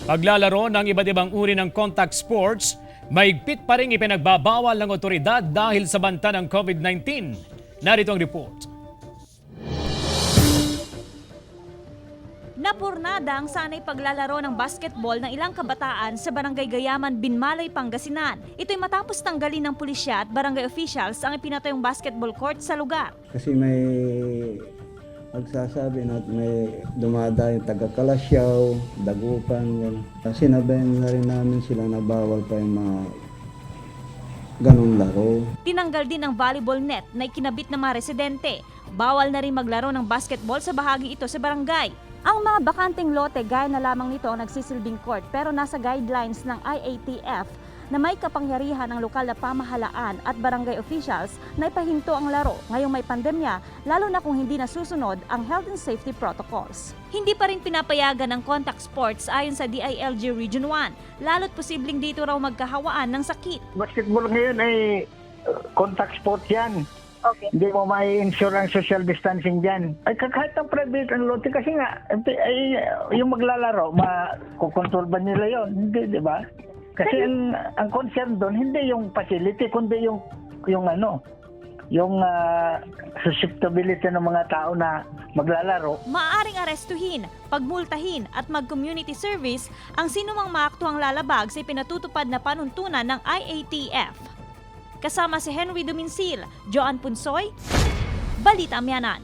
Paglalaro ng iba't ibang uri ng contact sports, mahigpit pa rin ipinagbabawal ng otoridad dahil sa banta ng COVID-19. Narito ang report. Napurnada ang sanay paglalaro ng basketball ng ilang kabataan sa Barangay Gayaman, Binmalay, Pangasinan. Ito'y matapos tanggalin ng pulisya at barangay officials ang ipinatayong basketball court sa lugar. Kasi may magsasabi na may dumadayo taga Kalasyaw, Dagupan, gano'n. Sinabihan na rin namin sila na bawal pa yung mga ganong laro. Tinanggal din ang volleyball net na ikinabit ng mga residente. Bawal na rin maglaro ng basketball sa bahagi ito sa barangay. Ang mga bakanteng lote gaya na lamang nito ang nagsisilbing court pero nasa guidelines ng IATF na may kapangyarihan ng lokal na pamahalaan at barangay officials na ipahinto ang laro ngayong may pandemya, lalo na kung hindi nasusunod ang health and safety protocols. Hindi pa rin pinapayagan ng contact sports ayon sa DILG Region 1, lalo't posibleng dito raw magkahawaan ng sakit. Basketball ngayon ay contact sport yan. Okay. Hindi mo mai-ensure ang social distancing dyan. Ay kahit ang private ang lote kasi nga, ay, yung maglalaro, makukontrol ba nila yon? Hindi, di ba? Kasi ang concern doon, hindi yung facility, kundi yung susceptibility ng mga tao na maglalaro. Maaaring arestuhin, pagmultahin at mag-community service ang sinumang maaktuhang lalabag sa ipinatutupad na panuntunan ng IATF. Kasama si Henry Duminsil, Joan Punsoy, Balita Miyanan.